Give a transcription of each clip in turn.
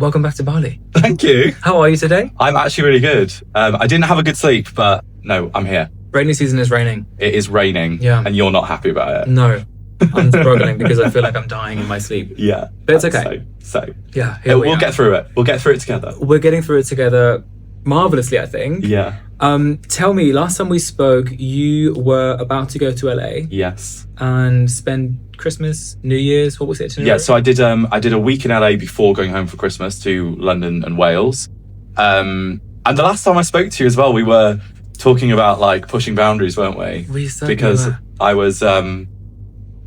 welcome back to Bali. Thank you. How are you today? I'm actually really good. I didn't have a good sleep, but no, I'm here. Rainy season is raining. It is raining, Yeah. and you're not happy about it. No, I'm struggling because I feel like I'm dying in my sleep. Yeah. But it's okay. So Yeah, here we we'll are. get through it. We'll get through it together. We're getting through it together marvelously, I think. Yeah. Tell me, last time we spoke, you were about to go to LA Yes. and spend Christmas, New Year's. What was it? Yeah. So I did a week in LA before going home for Christmas to London and Wales. And the last time I spoke to you as well, we were talking about like pushing boundaries, weren't we? We certainly Because were.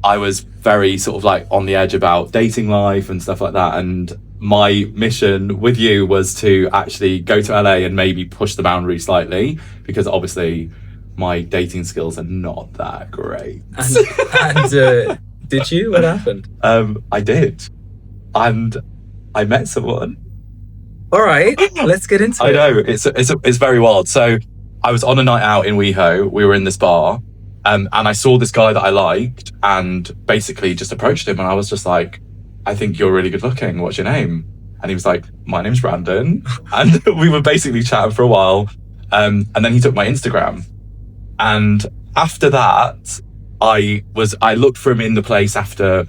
I was very sort of like on the edge about dating life and stuff like that. And my mission with you was to actually go to LA and maybe push the boundary slightly, because obviously my dating skills are not that great. And did you? What happened? I did. And I met someone. All right, let's get into I it. know, it's very wild. So I was on a night out in WeHo. We were in this bar, and I saw this guy that I liked, and basically just approached him, and I was just like, I think you're really good looking. What's your name? And he was like, my name's Brandon. And we were basically chatting for a while. And then he took my Instagram. And after that, I looked for him in the place. After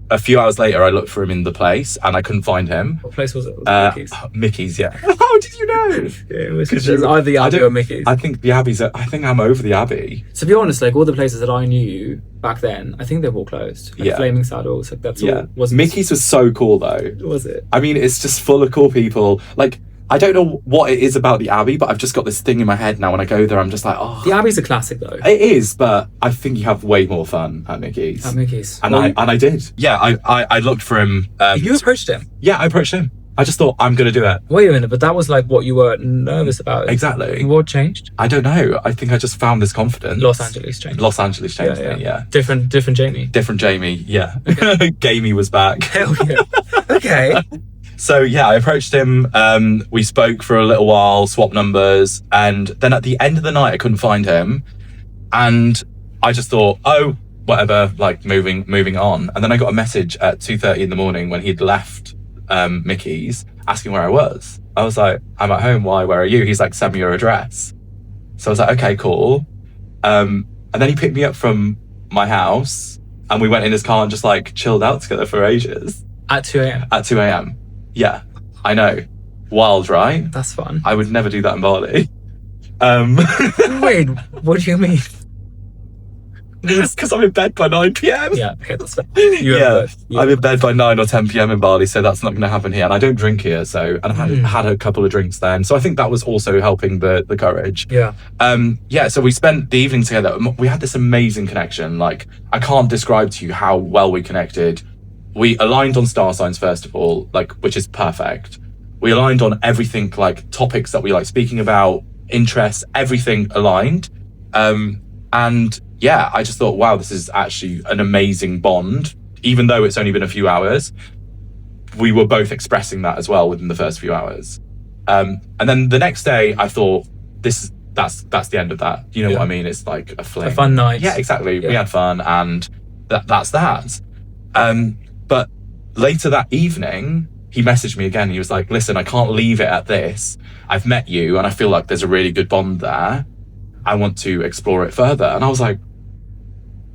a few hours later, I looked for him in the place and I couldn't find him. What place was it? Was it Mickey's? Mickey's, yeah. How did you know? Yeah, it was either the Abbey or Mickey's. I think the Abbey's. I think I'm over the Abbey. To be honest, like all the places that I knew back then, I think they've all closed. Like Yeah. Flaming Saddles, like that's Yeah. all. Wasn't Mickey's was so cool though. Was it? I mean, it's just full of cool people. Like, I don't know what it is about the Abbey, but I've just got this thing in my head now. When I go there, I'm just like, oh, The Abbey's a classic though. it is. But I think you have way more fun at Mickey's. At Mickey's. And Well, I did. Yeah, I looked for him. you approached him. Yeah, I approached him. I just thought I'm gonna do it. Wait a minute, but that was like what you were nervous about. Exactly. What changed? I don't know. I think I just found this confidence. Los Angeles changed. Los Angeles changed me. Yeah. Different Jamie. Different Jamie. Yeah. Gamey was back. Hell yeah. Okay. So yeah, I approached him. We spoke for a little while, swapped numbers, and then at the end of the night, I couldn't find him, and I just thought, oh, whatever, like moving on. And then I got a message at 2:30 in the morning when he'd left Mickey's, asking where I was. I was like, I'm at home. Why? Where are you? He's like, send me your address. So I was like, okay, cool. And then he picked me up from my house, and we went in his car and just like chilled out together for ages. At 2 a.m. At 2 a.m. Yeah, I know. Wild, right? That's fun. I would never do that in Bali. Wait, what do you mean? Because I'm in bed by 9 p.m. Yeah, okay, that's fine. I'm in bed by 9 or 10 p.m. in Bali, so that's not going to happen here. And I don't drink here, so, and I had a couple of drinks then. So I think that was also helping the courage. Yeah. So we spent the evening together. We had this amazing connection. Like, I can't describe to you how well we connected. We aligned on star signs, first of all, like, which is perfect. We aligned on everything, like topics that we like speaking about, interests, everything aligned. And yeah, I just thought, wow, this is actually an amazing bond. Even though it's only been a few hours, we were both expressing that as well within the first few hours. And then the next day, I thought, that's the end of that. You know what I mean? It's like a fling. A fun night. Yeah, exactly. Yeah. We had fun, and that's that. But later that evening, he messaged me again. He was like, listen, I can't leave it at this. I've met you, and I feel like there's a really good bond there. I want to explore it further. And I was like,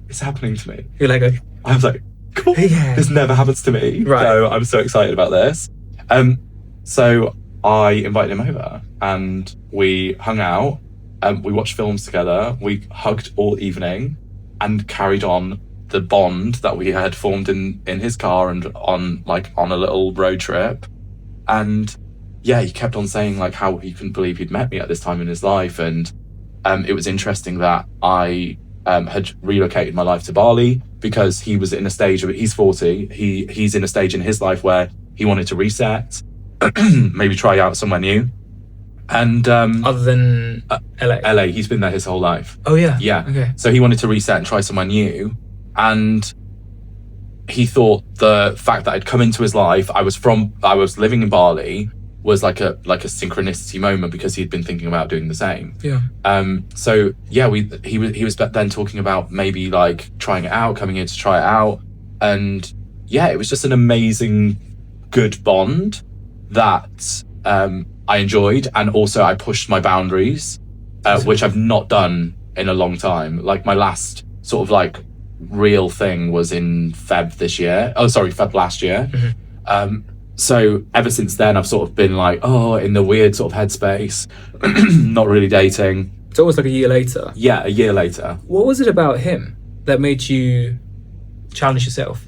it's happening to me. You're like, okay. I was like, cool. Yeah. This never happens to me. Right. So I'm so excited about this. So I invited him over and we hung out. We watched films together. We hugged all evening and carried on the bond that we had formed in his car and on a little road trip. And yeah, he kept on saying like how he couldn't believe he'd met me at this time in his life. And it was interesting that I had relocated my life to Bali because he was in a stage of, he's 40. He's in a stage in his life where he wanted to reset, maybe try out somewhere new. And Other than LA. he's been there his whole life. Oh yeah. Yeah. Okay. So he wanted to reset and try somewhere new. And he thought the fact that I'd come into his life, I was living in Bali, was like a synchronicity moment because he'd been thinking about doing the same. Yeah. So yeah, he was then talking about maybe like trying it out, coming in to try it out. And yeah, it was just an amazing, good bond. that I enjoyed, and also I pushed my boundaries, which I've not done in a long time. Like my last sort of like real thing was in Feb last year. So ever since then, I've sort of been like, in the weird sort of headspace, not really dating. It's almost like a year later. Yeah, a year later. What was it about him that made you challenge yourself?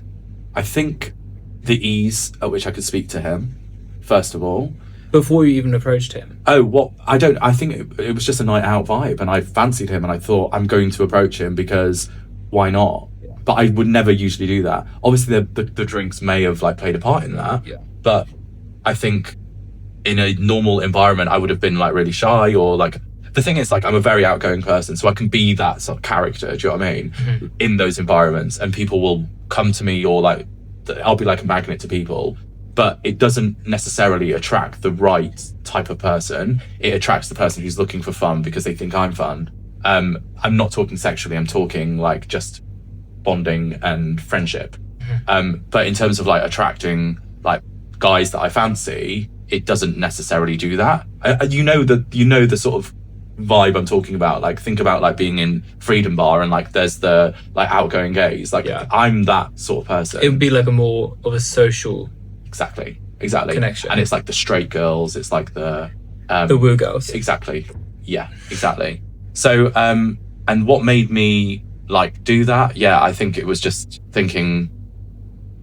I think the ease at which I could speak to him, first of all. Before you even approached him? I think it was just a night out vibe, and I fancied him, and I thought I'm going to approach him because why not? Yeah. But I would never usually do that. Obviously the drinks may have like played a part in that. Yeah. But I think in a normal environment, I would have been like really shy, or like, the thing is, like, I'm a very outgoing person, so I can be that sort of character, do you know what I mean? In those environments, and people will come to me, or like, I'll be like a magnet to people, but it doesn't necessarily attract the right type of person. It attracts the person who's looking for fun because they think I'm fun. I'm not talking sexually, I'm talking like just bonding and friendship. But in terms of like attracting like guys that I fancy, it doesn't necessarily do that. You know the sort of vibe I'm talking about. Like, think about like being in Freedom Bar and like there's the like outgoing gays. Like, I'm that sort of person. It would be like a more of a social exactly connection, and it's like the straight girls. It's like the woo girls. Exactly. Yeah, exactly. So and what made me like do that? Yeah, I think it was just thinking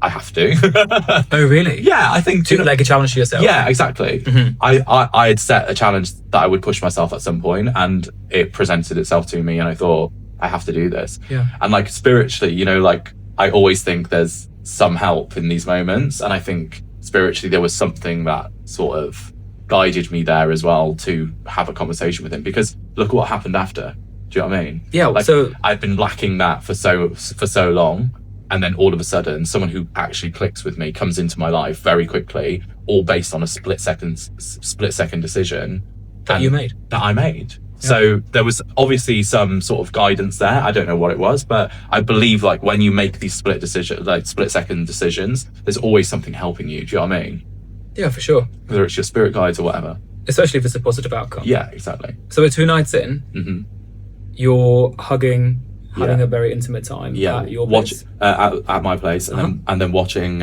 I have to. Oh, really? Yeah, I think like a challenge to yourself. Yeah, exactly. I had set a challenge that I would push myself at some point, and it presented itself to me, and I thought I have to do this. Yeah. And like spiritually, you know, like I always think there's some help in these moments, and I think spiritually there was something that sort of guided me there as well to have a conversation with him, because look what happened after. Do you know what I mean? Yeah. Like, so I've been lacking that for so long. And then all of a sudden, someone who actually clicks with me comes into my life very quickly, all based on a split second decision that I made. Yeah. So there was obviously some sort of guidance there. I don't know what it was, but I believe like when you make these split second decisions, there's always something helping you. Do you know what I mean? Yeah, for sure. Whether it's your spirit guides or whatever. Especially if it's a positive outcome. Yeah, exactly. So we're 2 nights in. You're having a very intimate time at your place. At my place, and then watching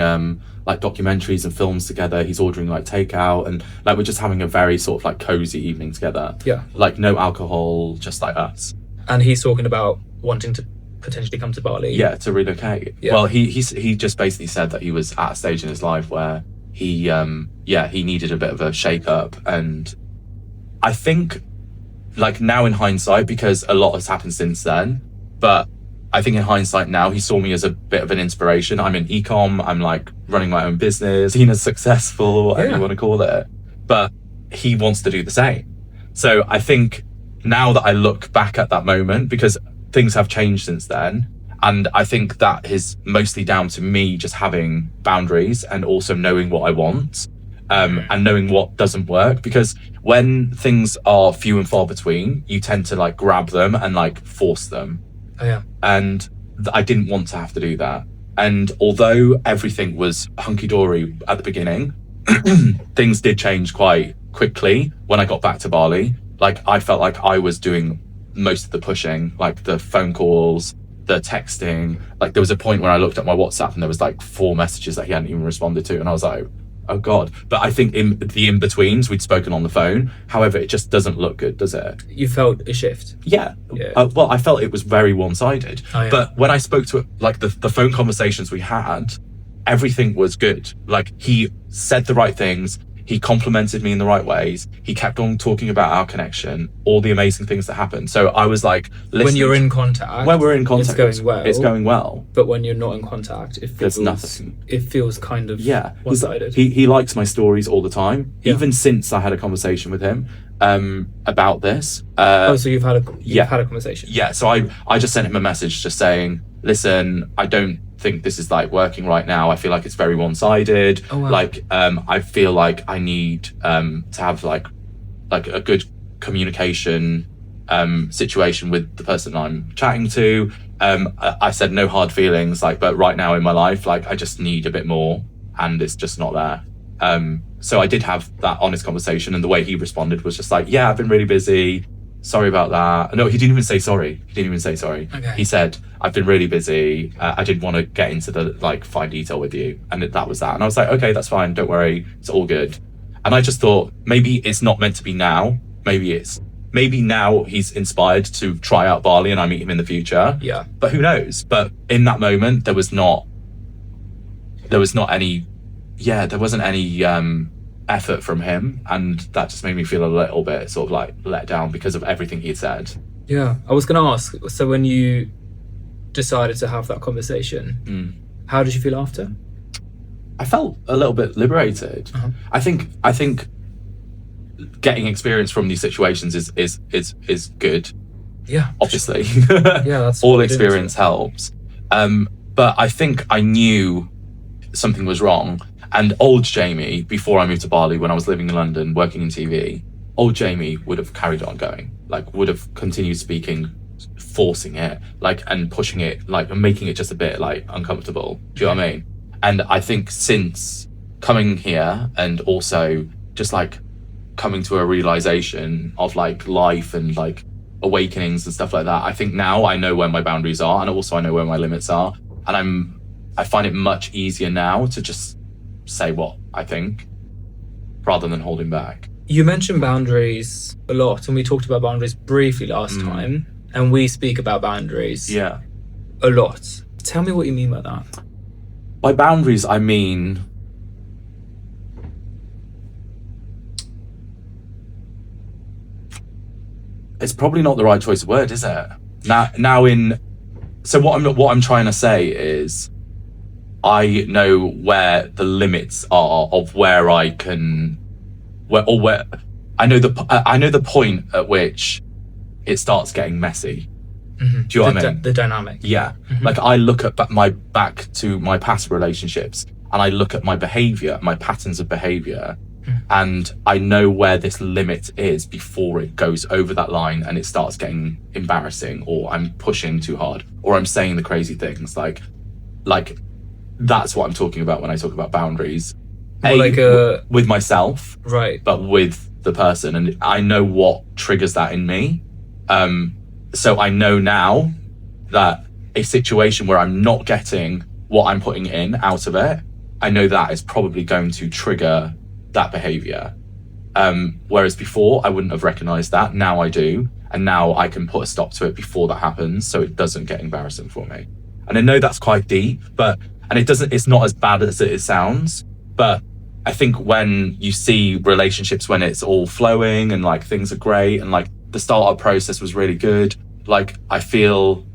like documentaries and films together. He's ordering like takeout, and like we're just having a very sort of like cozy evening together. Yeah, like no alcohol, just like us. And he's talking about wanting to potentially come to Bali. Yeah, to relocate. Yeah. Well, he just basically said that he was at a stage in his life where he needed a bit of a shake up, and I think like now in hindsight, because a lot has happened since then. But I think in hindsight now, he saw me as a bit of an inspiration. I'm in ecom, I'm like running my own business, seen as successful, whatever you want to call it. But he wants to do the same. So I think now that I look back at that moment, because things have changed since then, and I think that is mostly down to me just having boundaries and also knowing what I want, and knowing what doesn't work. Because when things are few and far between, you tend to like grab them and like force them. Oh, yeah. And I didn't want to have to do that. And although everything was hunky-dory at the beginning, things did change quite quickly when I got back to Bali. Like, I felt like I was doing most of the pushing, like the phone calls, the texting. Like, there was a point where I looked at my WhatsApp and there was like 4 messages that he hadn't even responded to. And I was like, oh God. But I think in the in-betweens, we'd spoken on the phone. However, it just doesn't look good, does it? You felt a shift? Yeah. Well, I felt it was very one-sided. Oh, yeah. But when I spoke to like the phone conversations we had, everything was good. Like, he said the right things. He complimented me in the right ways. He kept on talking about our connection, all the amazing things that happened. So I was like, when you're in contact, when we're in contact, it's going well. But when you're not in contact, there's nothing. It feels kind of one-sided. He likes my stories all the time, even since I had a conversation with him about this. So you've had a conversation. Yeah. So I just sent him a message just saying, listen, I don't think this is like working right now. I feel like it's very one-sided. Oh, wow. Like I feel like I need to have like a good communication situation with the person I'm chatting to. I said no hard feelings, like, but right now in my life, like, I just need a bit more, and it's just not there. So I did have that honest conversation, and the way he responded was just like, yeah, I've been really busy. Sorry about that. No, he didn't even say sorry. Okay. He said, I've been really busy. I didn't want to get into the fine detail with you. And that was that. And I was like, okay, that's fine. Don't worry. It's all good. And I just thought maybe it's not meant to be now. Maybe now he's inspired to try out Bali and I meet him in the future. Yeah. But who knows? But in that moment, there wasn't any effort from him, and that just made me feel a little bit sort of like let down because of everything he said. Yeah, I was going to ask, so when you decided to have that conversation, how did you feel after? I felt a little bit liberated. Uh-huh. I think getting experience from these situations is good. Yeah, Obviously. Yeah, that's all what it is. experience helps. But I think I knew something was wrong. And old Jamie, before I moved to Bali, when I was living in London, working in TV, old Jamie would have carried on going, would have continued speaking, forcing it, and pushing it, and making it just a bit, uncomfortable. Do you know what I mean? And I think since coming here and also just, coming to a realization of, life and, awakenings and stuff like that, I think now I know where my boundaries are, and also I know where my limits are. And I find it much easier now to just say what I think rather than holding back. You mentioned boundaries a lot, and we talked about boundaries briefly last time, and we speak about boundaries Yeah. a lot. Tell me what you mean by that. By boundaries, I mean it's probably not the right choice of word, is it? So what I'm trying to say is I know where the limits are of where I can, where I know the point at which it starts getting messy. Mm-hmm. Do you know what I mean? The dynamic. Yeah. Mm-hmm. I look at back to my past relationships, and I look at my behavior, my patterns of behavior, and I know where this limit is before it goes over that line and it starts getting embarrassing, or I'm pushing too hard, or I'm saying the crazy things. That's what I'm talking about when I talk about boundaries. With myself, right? But with the person, and I know what triggers that in me. So I know now that a situation where I'm not getting what I'm putting in out of it, I know that is probably going to trigger that behavior. Whereas before I wouldn't have recognized that. Now I do, and now I can put a stop to it before that happens, so it doesn't get embarrassing for me. And I know that's quite deep, it's not as bad as it sounds. But I think when you see relationships when it's all flowing and things are great and the startup process was really good, I feel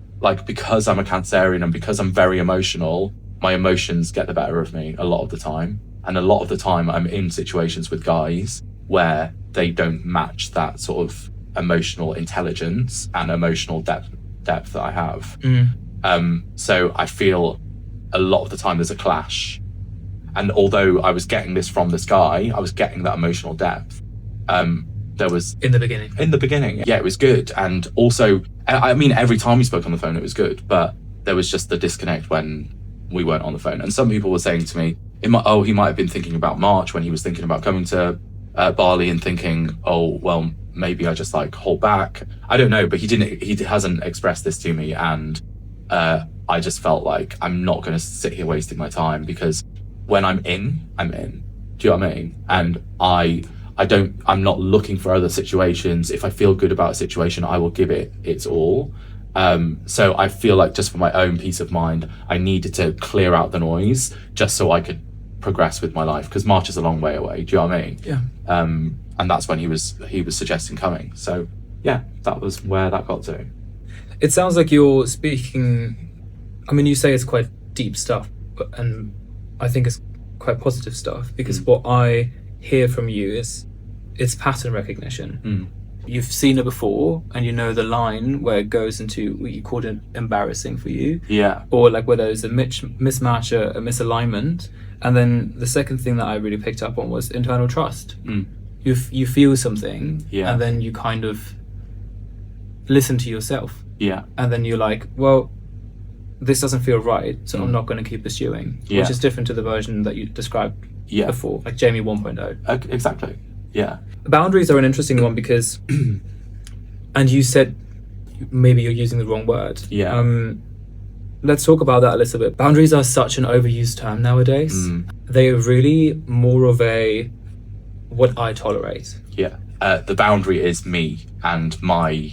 because I'm a Cancerian and because I'm very emotional, my emotions get the better of me a lot of the time. And a lot of the time I'm in situations with guys where they don't match that sort of emotional intelligence and emotional depth that I have. So I feel a lot of the time there's a clash. And although I was getting this from this guy, I was getting that emotional depth. There was in the beginning. Yeah, it was good. And also, I mean, every time we spoke on the phone, it was good, but there was just the disconnect when we weren't on the phone. And some people were saying to me, he might have been thinking about March when he was thinking about coming to Bali and thinking, oh, well, maybe I just hold back. I don't know, but he hasn't expressed this to me. And I just felt like I'm not going to sit here wasting my time, because when I'm in. Do you know what I mean? And I'm not looking for other situations. If I feel good about a situation, I will give it its all. So I feel like just for my own peace of mind, I needed to clear out the noise just so I could progress with my life, because March is a long way away. Do you know what I mean? Yeah. And that's when he was suggesting coming. So yeah, that was where that got to. It sounds like you're speaking, I mean, you say it's quite deep stuff, and I think it's quite positive stuff, because what I hear from you is it's pattern recognition. You've seen it before, and you know the line where it goes into what you called it embarrassing for you. Yeah. Or where there's a mismatch, a misalignment. And then the second thing that I really picked up on was internal trust. You feel something, and then you kind of listen to yourself. Yeah. And then you're like, well, this doesn't feel right, so I'm not going to keep pursuing. Which is different to the version that you described Yeah. before, like Jamie 1.0. Exactly. Yeah. Boundaries are an interesting one because, and you said maybe you're using the wrong word. Yeah. Let's talk about that a little bit. Boundaries are such an overused term nowadays. They are really more of a what I tolerate. Yeah. The boundary is me and my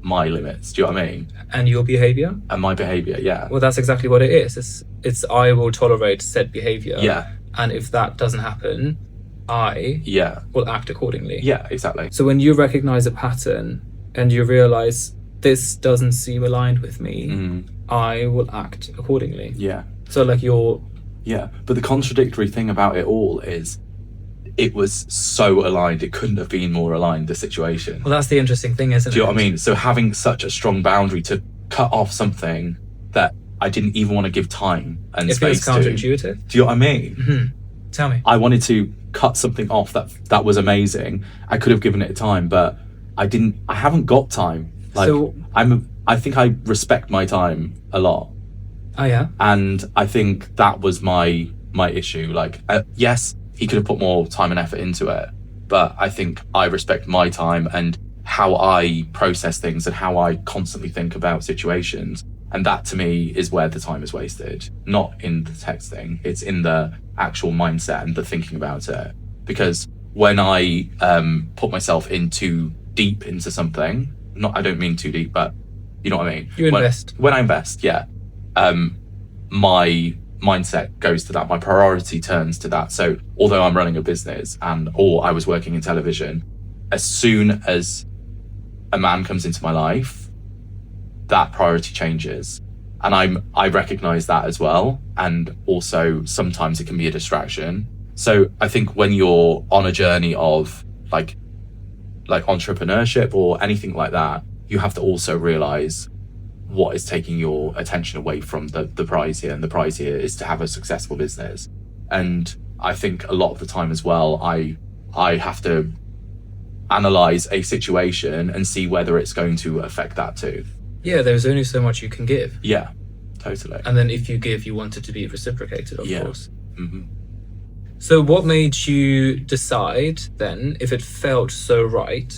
limits. Do you know what I mean? And your behavior? And my behavior. Yeah. Well, that's exactly what it is. It's I will tolerate said behavior. Yeah. And if that doesn't happen, I Yeah. will act accordingly. Yeah. Exactly. So when you recognize a pattern and you realize this doesn't seem aligned with me, I will act accordingly. Yeah. So like Yeah. But the contradictory thing about it all is it was so aligned. It couldn't have been more aligned, the situation. Well, that's the interesting thing, isn't it? Do you know what I mean? So having such a strong boundary to cut off something that I didn't even want to give time and It feels space to. counterintuitive. Do you know what I mean? Tell me. I wanted to cut something off that was amazing. I could have given it time, but I didn't. I haven't got time. Like So- I think I respect my time a lot, Oh yeah. and I think that was my issue. Like, yes, he could have put more time and effort into it, but I think I respect my time and how I process things and how I constantly think about situations. And that to me is where the time is wasted, not in the texting. It's in the actual mindset and the thinking about it. Because when I put myself in too deep into something, I don't mean too deep, but you know what I mean? You invest. When I invest, yeah. My mindset goes to that. My priority turns to that. So although I'm running a business or I was working in television, as soon as a man comes into my life, that priority changes. And I recognize that as well. And also sometimes it can be a distraction. So I think when you're on a journey of like entrepreneurship or anything like that, you have to also realize what is taking your attention away from the prize here. And the prize here is to have a successful business. And I think a lot of the time as well, I have to analyze a situation and see whether it's going to affect that too. Yeah, there's only so much you can give. Yeah, totally. And then if you give, you want it to be reciprocated, of course. Mm-hmm. So what made you decide then, if it felt so right,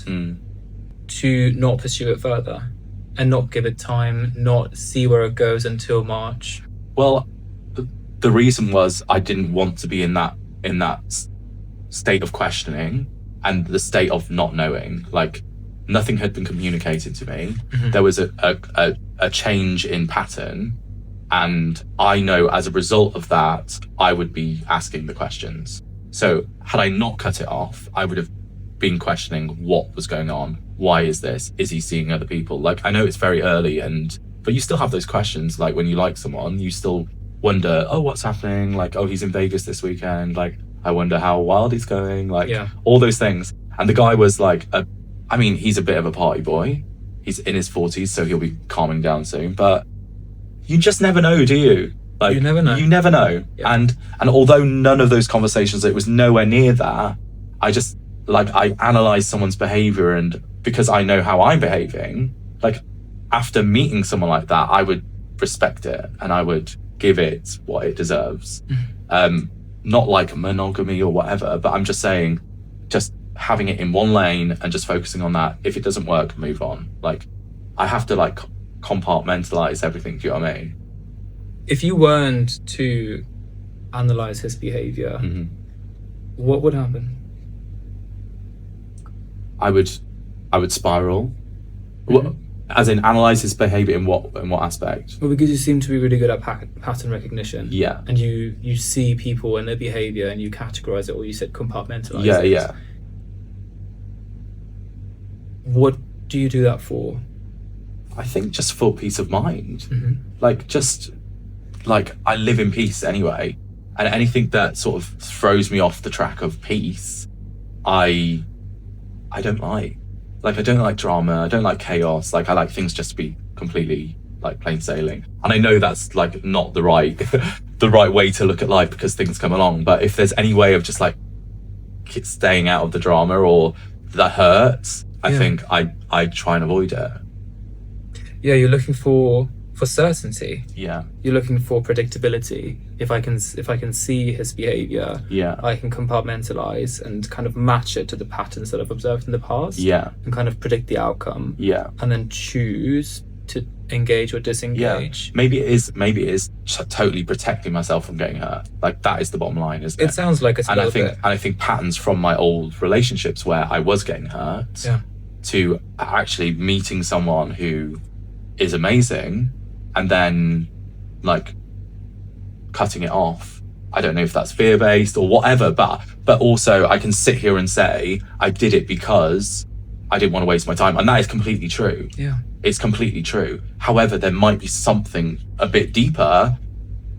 to not pursue it further and not give it time, not see where it goes until March? Well, the reason was I didn't want to be in that state of questioning and the state of not knowing. Like, nothing had been communicated to me. There was a change in pattern, and I know as a result of that, I would be asking the questions. So had I not cut it off, I would have been questioning what was going on. Why is this? Is he seeing other people? Like, I know it's very early, but you still have those questions. Like, when you like someone, you still wonder, oh, what's happening? Like, oh, he's in Vegas this weekend. Like, I wonder how wild he's going. Like, all those things. And the guy was like, he's a bit of a party boy. He's in his 40s, so he'll be calming down soon. But you just never know, do you? Like, you never know. You never know. Yeah. And although none of those conversations, it was nowhere near that, I analyze someone's behavior, and because I know how I'm behaving, like, after meeting someone like that, I would respect it and I would give it what it deserves. Not like monogamy or whatever, but I'm just saying, just having it in one lane and just focusing on that. If it doesn't work, move on. Like, I have to like compartmentalize everything. Do you know what I mean? If you weren't to analyze his behavior, what would happen? I would spiral. Well, as in, analyze his behavior in what aspect? Well, because you seem to be really good at pattern recognition. Yeah. And you see people and their behavior and you categorize it, or you said compartmentalize it. Yeah. What do you do that for? I think just for peace of mind. Like, just like, I live in peace anyway, and anything that sort of throws me off the track of peace, I don't like. Like, I don't like drama. I don't like chaos. Like, I like things just to be completely like plain sailing. And I know that's like not the right way to look at life, because things come along. But if there's any way of just like staying out of the drama or the hurts, I think I try and avoid it. Yeah, you're looking for for certainty. Yeah. You're looking for predictability. If I can see his behavior, Yeah. I can compartmentalize and kind of match it to the patterns that I've observed in the past, Yeah. and kind of predict the outcome, Yeah. and then choose to engage or Yeah. disengage. Maybe it is totally protecting myself from getting hurt. Like, that is the bottom line, isn't it? It sounds like it's a And I little bit. think patterns from my old relationships where I was getting hurt Yeah. to actually meeting someone who is amazing and then like cutting it off. I don't know if that's fear-based or whatever, but also I can sit here and say I did it because I didn't want to waste my time, and that is completely true. Yeah. It's completely true. However, there might be something a bit deeper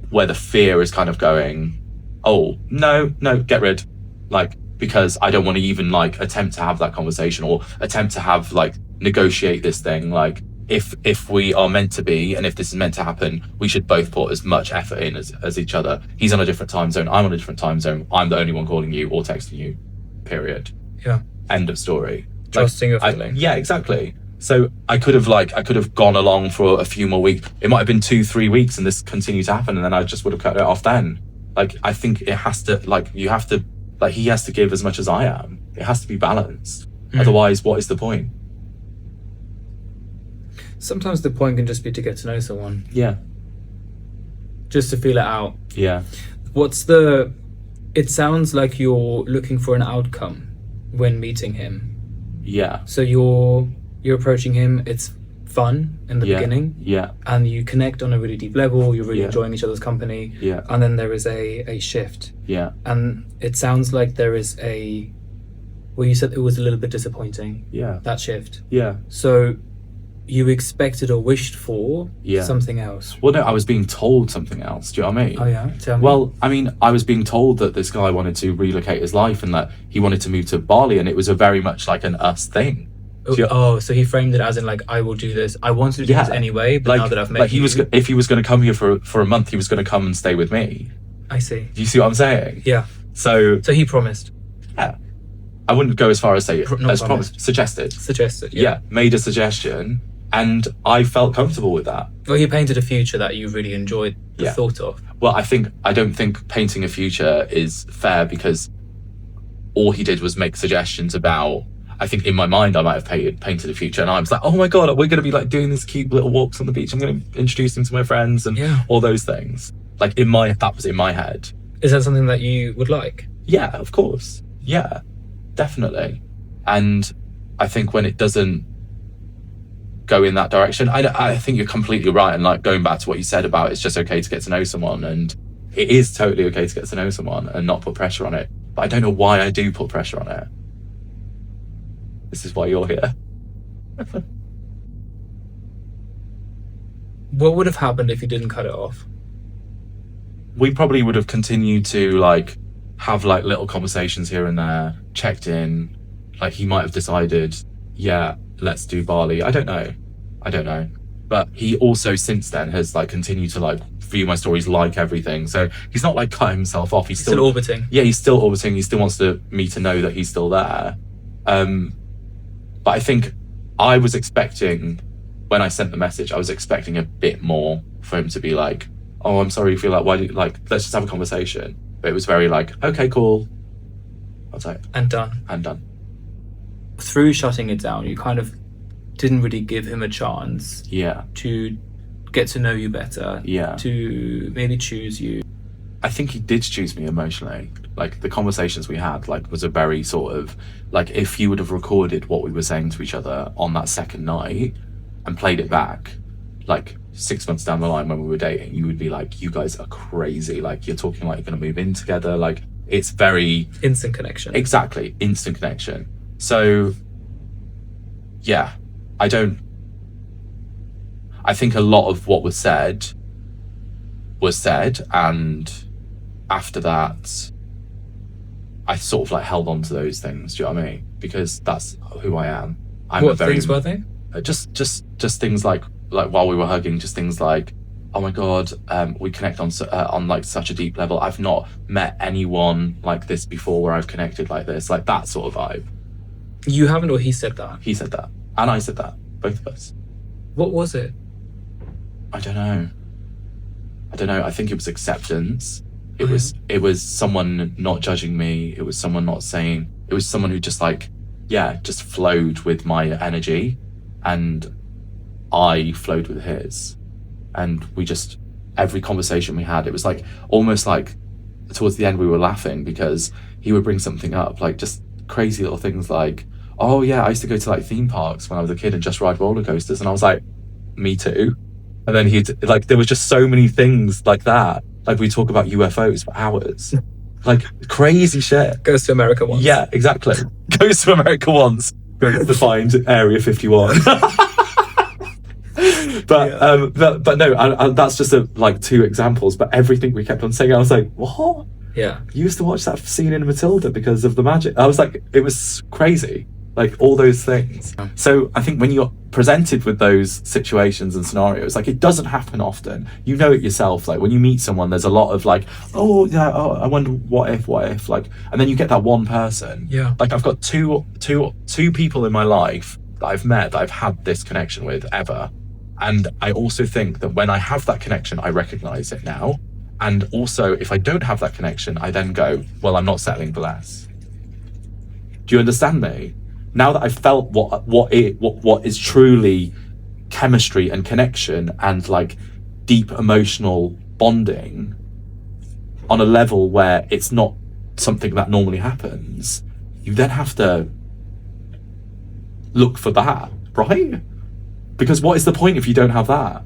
where the fear is kind of going, oh, no, get rid. Like, because I don't want to even like attempt to have that conversation or attempt to have like negotiate this thing. Like, if we are meant to be and if this is meant to happen, we should both put as much effort in as each other. He's on a different time zone. I'm on a different time zone. I'm the only one calling you or texting you. Period. Yeah. End of story. Trusting your feeling. Yeah, exactly. So I could have gone along for a few more weeks. It might have been 2-3 weeks and this continued to happen, and then I just would have cut it off then. Like, I think it has to, like, you have to, like, he has to give as much as I am. It has to be balanced. Otherwise, what is the point? Sometimes the point can just be to get to know someone, Yeah. just to feel it out. Yeah. It sounds like you're looking for an outcome when meeting him. Yeah. So you're approaching him, it's fun in the Yeah. beginning, Yeah. and you connect on a really deep level, you're really Yeah. enjoying each other's company, Yeah. and then there is a shift. Yeah. And it sounds like there is well, you said it was a little bit disappointing, Yeah. that shift. Yeah. So you expected or wished for Yeah. something else. Well, no, I was being told something else. Do you know what I mean? Oh yeah, tell me. Well, I mean, I was being told that this guy wanted to relocate his life and that he wanted to move to Bali, and it was a very much like an us thing. Do you- so he framed it as in like, I will do this. I wanted to do this anyway, but now that I've met like you, if he was going to come here for a month, he was going to come and stay with me. I see. Do you see what I'm saying? Yeah. So So he promised, yeah, I wouldn't go as far as say Not as promised. suggested. suggested. Yeah, made a suggestion, and I felt comfortable with that. Well, he painted a future that you really enjoyed the Yeah. thought of. Well, I don't think painting a future is fair, because all he did was make suggestions about. I think in my mind I might have painted a future, and I was like, oh my god, we're going to be like doing these cute little walks on the beach. I'm going to introduce him to my friends and Yeah. all those things. Like that was in my head. Is that something that you would like? Yeah, of course. Yeah, definitely. And I think when it doesn't go in that direction, I think you're completely right. And like going back to what you said about it's just okay to get to know someone, and it is totally okay to get to know someone and not put pressure on it. But I don't know why I do put pressure on it. This is why you're here. What would have happened if you didn't cut it off? We probably would have continued to like have like little conversations here and there, checked in. Like he might have decided, yeah, let's do Bali. I don't know. But he also since then has like continued to like view my stories, like everything. So he's not like cut himself off. He's Still orbiting. Yeah, he's still orbiting. He still wants me to know that he's still there. But I think I was expecting, when I sent the message, I was expecting a bit more for him to be like, oh, I'm sorry you feel like, why do you, like, let's just have a conversation. But it was very like, okay, cool. I was like, And done. I'm done. Through shutting it down, you kind of didn't really give him a chance Yeah. to get to know you better, Yeah. to maybe choose you. I think he did choose me emotionally. Like the conversations we had, like was a very sort of like if you would have recorded what we were saying to each other on that second night and played it back, like 6 months down the line when we were dating, you would be like, you guys are crazy. Like you're talking like you're gonna move in together. Like it's very Instant connection. exactly instant connection. So yeah, I think a lot of what was said, and after that I sort of like held on to those things. Do you know what I mean? Because that's who I am. What things were they? Just things like while we were hugging, just things like, oh my god, we connect on like such a deep level. I've not met anyone like this before where I've connected like this, like that sort of vibe. You haven't, or he said that? He said that, and I said that, both of us. What was it? I don't know. I think it was acceptance. It was someone not judging me. It was someone not saying. It was someone who just like, yeah, just flowed with my energy, and I flowed with his, and we just, every conversation we had, it was like almost like towards the end we were laughing because he would bring something up, like just crazy little things like, oh yeah, I used to go to like theme parks when I was a kid and just ride roller coasters, and I was like, me too. And then he'd like, there was just so many things like that. Like we talk about UFOs for hours, like crazy shit. Goes to America once. Yeah, exactly. Goes to America once. Goes to find Area 51. But no, that's just like two examples. But everything we kept on saying, I was like, what? Yeah. You used to watch that scene in Matilda because of the magic. I was like, it was crazy. Like all those things. So I think when you're presented with those situations and scenarios, like it doesn't happen often. You know it yourself. Like when you meet someone, there's a lot of like, oh yeah, oh, I wonder what if, like, and then you get that one person. Yeah. Like I've got two people in my life that I've met that I've had this connection with ever. And I also think that when I have that connection, I recognize it now. And also if I don't have that connection, I then go, well, I'm not settling for less. Do you understand me? Now that I've felt what is truly chemistry and connection and like deep emotional bonding on a level where it's not something that normally happens, you then have to look for that, right? Because what is the point if you don't have that?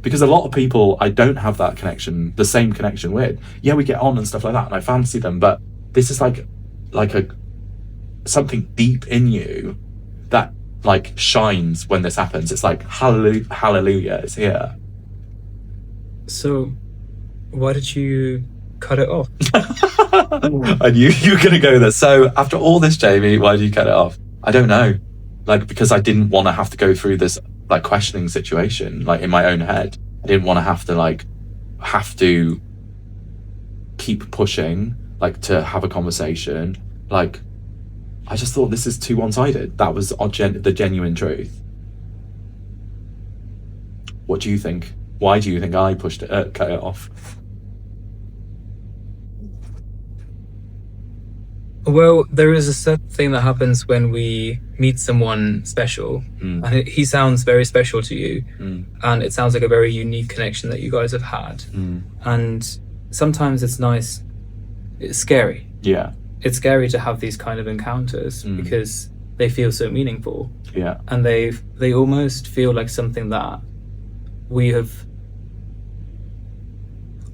Because a lot of people I don't have that connection, the same connection with. Yeah, we get on and stuff like that and I fancy them, but this is like a something deep in you that like shines when this happens. It's like hallelujah, it's here. So why did you cut it off? I knew you were gonna go there. So after all this, Jamie, why did you cut it off? I don't know. Like because I didn't want to have to go through this like questioning situation like in my own head. I didn't want to have to keep pushing, like to have a conversation. Like I just thought this is too one-sided. That was the genuine truth. What do you think? Why do you think I cut it off? Well, there is a certain thing that happens when we meet someone special, and he sounds very special to you, and it sounds like a very unique connection that you guys have had. And sometimes it's nice, it's scary. Yeah. It's scary to have these kind of encounters because they feel so meaningful. Yeah. And they almost feel like something that we have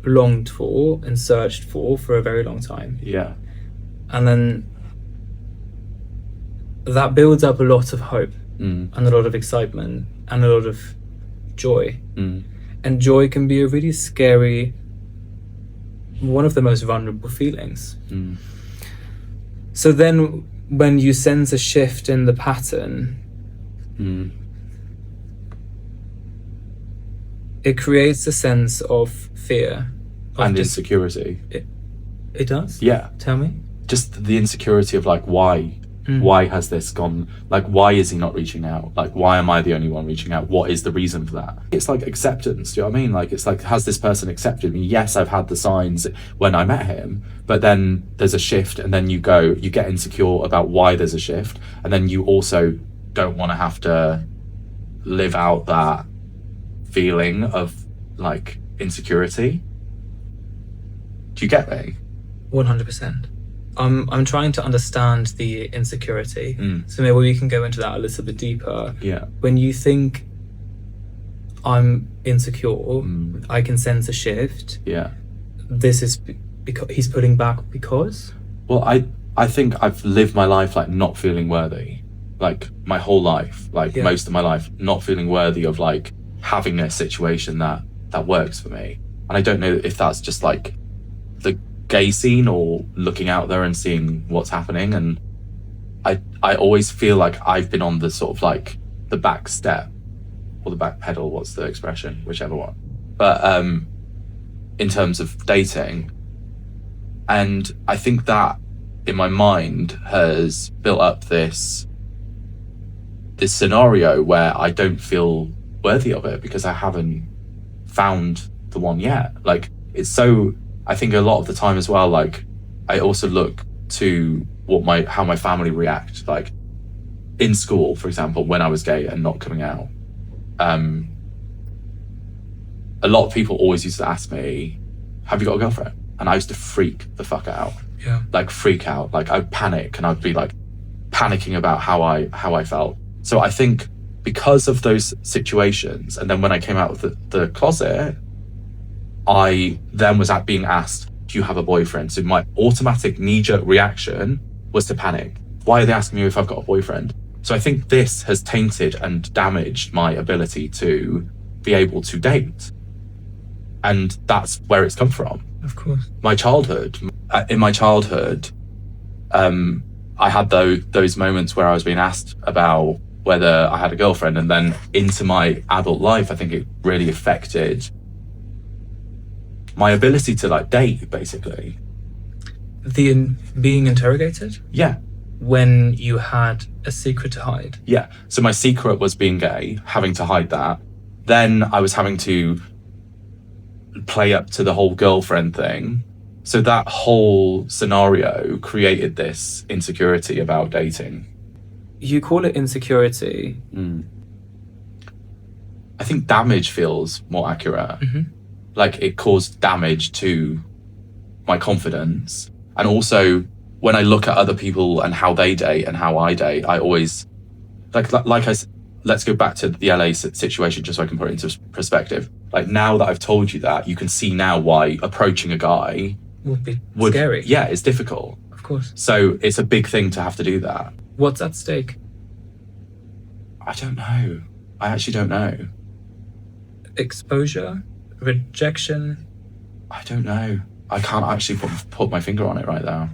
longed for and searched for a very long time. Yeah. And then that builds up a lot of hope and a lot of excitement and a lot of joy. And joy can be a really scary, one of the most vulnerable feelings. So then when you sense a shift in the pattern, it creates a sense of fear. And insecurity. It does? Yeah. Tell me. Just the insecurity of like, why? Why has this gone? Like, why is he not reaching out? Like, why am I the only one reaching out? What is the reason for that? It's like acceptance. Do you know what I mean? Like, it's like, has this person accepted me? Yes, I've had the signs when I met him, but then there's a shift, and then you get insecure about why there's a shift, and then you also don't want to have to live out that feeling of like insecurity. Do you get me? 100%. I'm trying to understand the insecurity. So maybe we can go into that a little bit deeper. Yeah. When you think I'm insecure, I can sense a shift. Yeah. This is because he's pulling back because? Well, I think I've lived my life like not feeling worthy. Like my whole life, like most of my life, not feeling worthy of like having a situation that works for me. And I don't know if that's just like the gay scene or looking out there and seeing what's happening. And I always feel like I've been on the sort of like the back step or the back pedal, what's the expression, whichever one. But in terms of dating, and I think that in my mind has built up this scenario where I don't feel worthy of it because I haven't found the one yet. Like, it's so, I think a lot of the time as well, like, I also look to how my family react. Like, in school, for example, when I was gay and not coming out, a lot of people always used to ask me, have you got a girlfriend? And I used to freak the fuck out. Yeah. Like, freak out. Like, I'd panic, and I'd be like panicking about how I felt. So I think because of those situations, and then when I came out of the closet, I then was being asked, do you have a boyfriend? So my automatic knee-jerk reaction was to panic. Why are they asking me if I've got a boyfriend? So I think this has tainted and damaged my ability to be able to date. And that's where it's come from. Of course. My childhood. In my childhood, I had those moments where I was being asked about whether I had a girlfriend, and then into my adult life, I think it really affected my ability to like date, basically. Being interrogated? Yeah. When you had a secret to hide? Yeah. So my secret was being gay, having to hide that. Then I was having to play up to the whole girlfriend thing. So that whole scenario created this insecurity about dating. You call it insecurity. I think damage feels more accurate. Mm-hmm. Like, it caused damage to my confidence. And also, when I look at other people and how they date and how I date, I always, let's go back to the LA situation just so I can put it into perspective. Like, now that I've told you that, you can see now why approaching a guy would be scary. Yeah, it's difficult. Of course. So it's a big thing to have to do that. What's at stake? I don't know. I actually don't know. Exposure? Rejection? I don't know. I can't actually put my finger on it right now.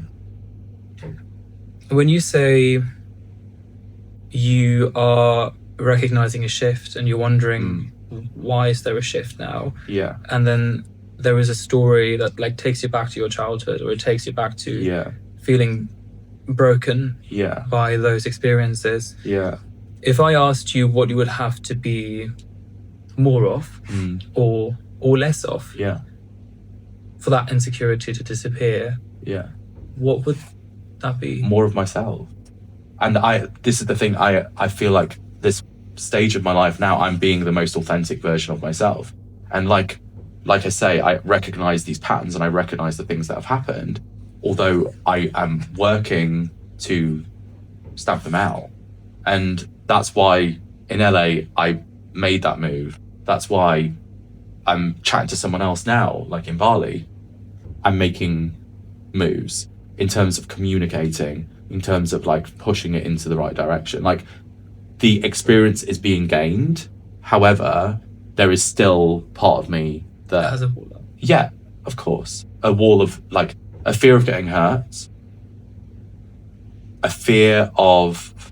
When you say you are recognizing a shift and you're wondering why is there a shift now? Yeah. And then there is a story that like takes you back to your childhood, or it takes you back to feeling broken by those experiences. Yeah. If I asked you what you would have to be more of or less of for that insecurity to disappear, what would that be? More of myself. And this is the thing, I feel like this stage of my life now, I'm being the most authentic version of myself. And like I say, I recognize these patterns and I recognize the things that have happened, although I am working to stamp them out. And that's why in LA, I made that move. That's why I'm chatting to someone else now, like in Bali. I'm making moves in terms of communicating, in terms of like pushing it into the right direction. Like, the experience is being gained. However, there is still part of me that has a wall up. Yeah, of course. A wall of like a fear of getting hurt, a fear of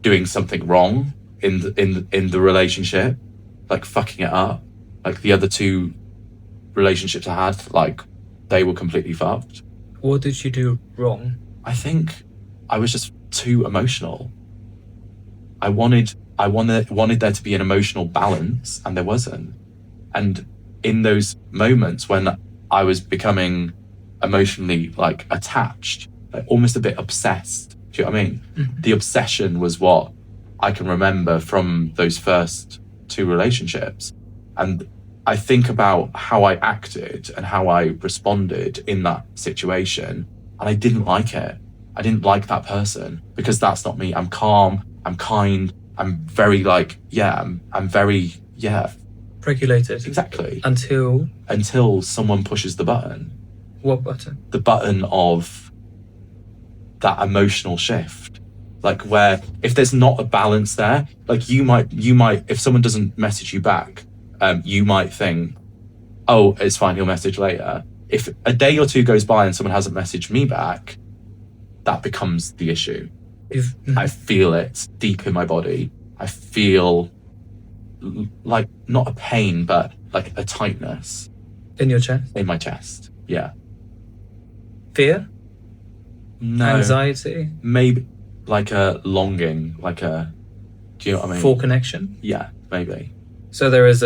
doing something wrong in the relationship, like fucking it up. Like, the other two relationships I had, like, they were completely fucked. What did you do wrong? I think I was just too emotional. I wanted there to be an emotional balance, and there wasn't. And in those moments when I was becoming emotionally like attached, like almost a bit obsessed, do you know what I mean? Mm-hmm. The obsession was what I can remember from those first two relationships. And I think about how I acted and how I responded in that situation, and I didn't like it. I didn't like that person because that's not me. I'm calm, I'm kind, I'm very like, I'm very, regulated. Exactly. Until someone pushes the button. What button? The button of that emotional shift. Like, where if there's not a balance there, like you might, if someone doesn't message you back, you might think, oh, it's fine, he'll message later. If a day or two goes by and someone hasn't messaged me back, that becomes the issue. I feel it deep in my body. I feel like not a pain, but like a tightness. In your chest? In my chest, yeah. Fear? No. Anxiety? Maybe like a longing, like a Do you know what I mean? Full connection. Yeah, maybe. So there is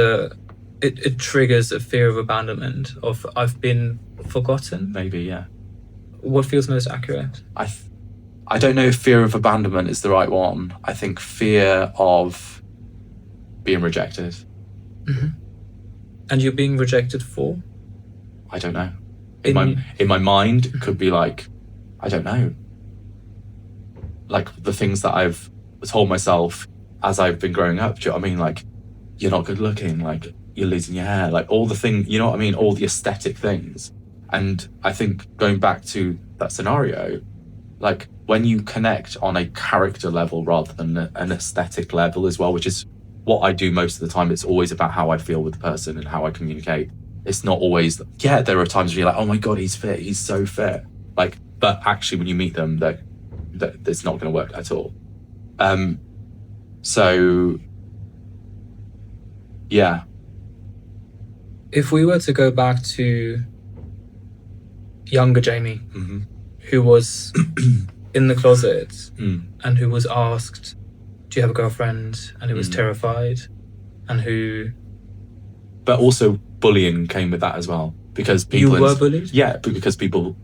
it triggers a fear of abandonment, of I've been forgotten. Maybe, yeah. What feels most accurate? I don't know if fear of abandonment is the right one. I think fear of being rejected. And you're being rejected for? I don't know. In my mind, it could be like, I don't know. Like the things that I've told myself as I've been growing up. Do you know what I mean? Like, you're not good looking, like you're losing your hair, like all the things, you know what I mean? All the aesthetic things. And I think going back to that scenario, like when you connect on a character level rather than an aesthetic level as well, which is what I do most of the time, it's always about how I feel with the person and how I communicate. It's not always, yeah, there are times where you're like, oh my God, he's fit, he's so fit. Like, but actually when you meet them, that it's not going to work at all. So, yeah. If we were to go back to younger Jamie, Mm-hmm. who was in the closet Mm. and who was asked, do you have a girlfriend? And who was terrified, and who... But also bullying came with that as well, because people You were bullied? Yeah, because people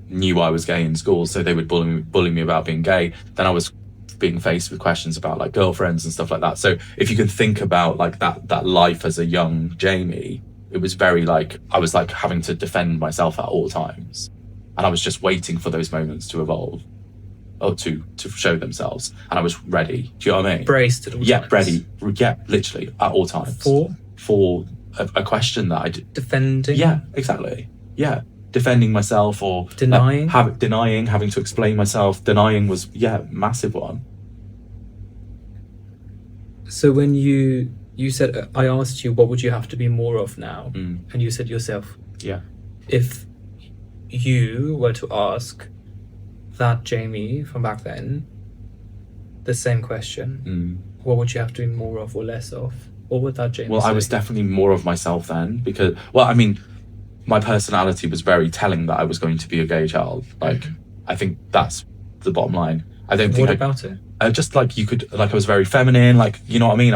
knew I was gay in school, so they would bully me about being gay. Then I was being faced with questions about like girlfriends and stuff like that. So if you can think about like that life as a young Jamie, it was very like I was like having to defend myself at all times, and I was just waiting for those moments to evolve or to show themselves, and I was ready. Do you know what I mean? Braced at all Yeah, times. ready. Yeah, literally at all times. For a question that I did. Defending? Yeah, exactly. Yeah, defending myself or Denying? denying, having to explain myself. Denying was massive one. So when you said, I asked you, what would you have to be more of now? Mm. And you said yourself. Yeah. If you were to ask that Jamie from back then the same question, Mm. what would you have to be more of or less of? What would that Jamie Well, say? I was definitely more of myself then because, well, I mean, my personality was very telling that I was going to be a gay child. Like, I think that's the bottom line. I don't think What about it? just like you could, like I was very feminine, like, you know what I mean?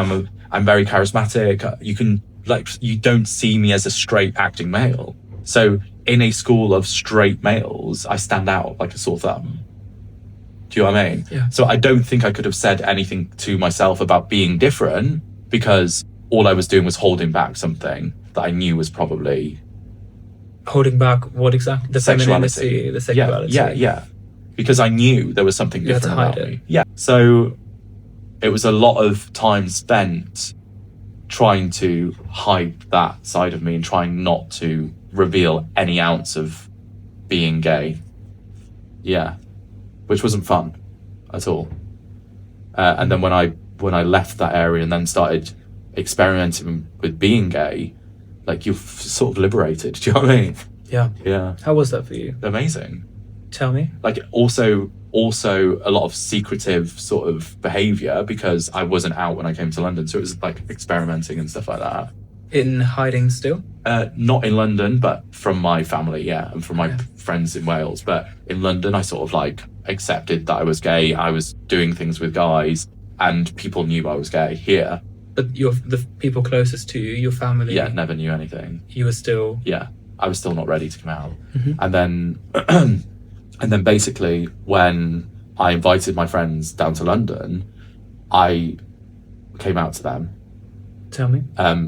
I'm very charismatic. You can, like, you don't see me as a straight acting male. So in a school of straight males, I stand out like a sore thumb. Do you know what I mean? Yeah. So I don't think I could have said anything to myself about being different because all I was doing was holding back something that I knew was probably Holding back what exactly? The femininity, the sexuality. Yeah. Because I knew there was something You had to different about hide it. me. Yeah. So it was a lot of time spent trying to hide that side of me and trying not to reveal any ounce of being gay. Yeah. Which wasn't fun at all. And then when I left that area and then started experimenting with being gay, like you're sort of liberated. Do you know what I mean? Yeah. Yeah. How was that for you? Amazing. Tell me. Like also a lot of secretive sort of behavior because I wasn't out when I came to London. So it was like experimenting and stuff like that. In hiding still? Not in London, but from my family, yeah, and from my Yeah. friends in Wales. But in London, I sort of like accepted that I was gay. I was doing things with guys and people knew I was gay. Here, But the people closest to you, your family, yeah, never knew anything. you were still... Yeah, I was still not ready to come out. Mhm. And then basically when I invited my friends down to London, I came out to them. Tell me.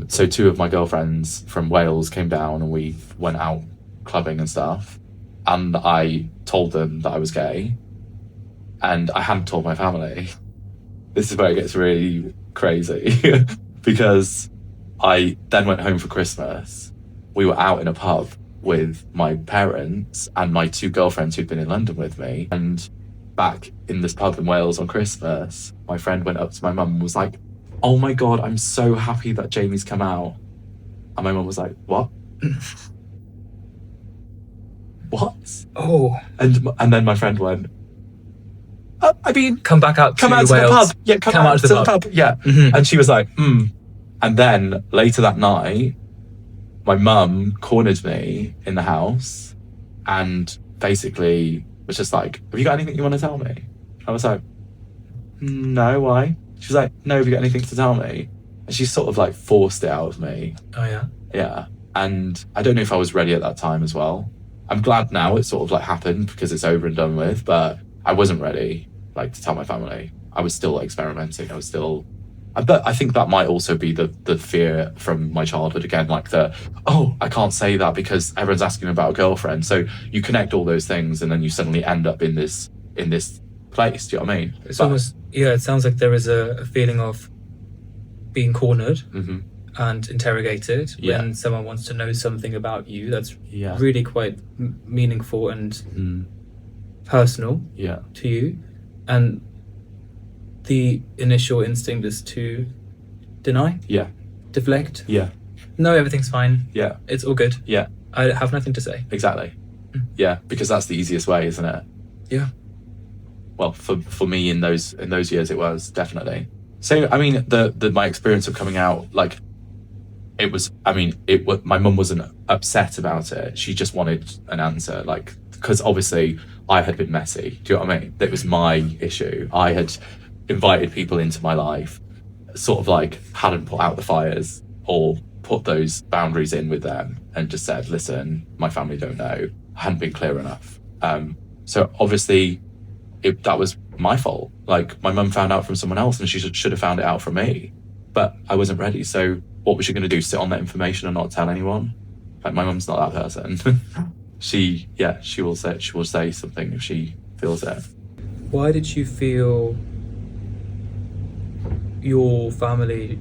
So two of my girlfriends from Wales came down and we went out clubbing and stuff. And I told them that I was gay. And I hadn't told my family. This is where it gets really crazy. Because I then went home for Christmas. We were out in a pub with my parents and my two girlfriends who'd been in London with me. And back in this pub in Wales on Christmas, my friend went up to my mum and was like, "Oh my God, I'm so happy that Jamie's come out." And my mum was like, "What?" What? Oh. And then my friend went, I mean, Come back out come to out to Wales. the pub. Yeah, come out to the pub. Yeah. Mhm. And she was like, And then later that night, my mum cornered me in the house and basically was just like, "Have you got anything you want to tell me?" I was like, "No, why?" She was like, no, have you got anything to tell me? And she sort of like forced it out of me. Oh yeah. Yeah. And I don't know if I was ready at that time as well. I'm glad now it sort of like happened because it's over and done with, but I wasn't ready like to tell my family. I was still experimenting. I was still, but I think that might also be the fear from my childhood again, like I can't say that because everyone's asking about a girlfriend. So you connect all those things and then you suddenly end up in this place. Do you know what I mean? It's almost, yeah, it sounds like there is a feeling of being cornered and interrogated when someone wants to know something about you that's really quite meaningful and personal to you. And the initial instinct is to deny, deflect. No, everything's fine. It's all good. I have nothing to say. Exactly. Yeah, because that's the easiest way, isn't it? Yeah. Well, for me in those years, it was definitely. So I mean, my experience of coming out, like, it was. I mean, my mum wasn't upset about it. She just wanted an answer, like, because obviously I had been messy. Do you know what I mean? That was my issue. I had invited people into my life, sort of like hadn't put out the fires or put those boundaries in with them, and just said, "Listen, my family don't know." I hadn't been clear enough. So obviously, that was my fault. Like, my mum found out from someone else, and she should have found it out from me. But I wasn't ready. So what was she going to do? Sit on that information and not tell anyone? Like, my mum's not that person. She will say something if she feels it. Why did you feel your family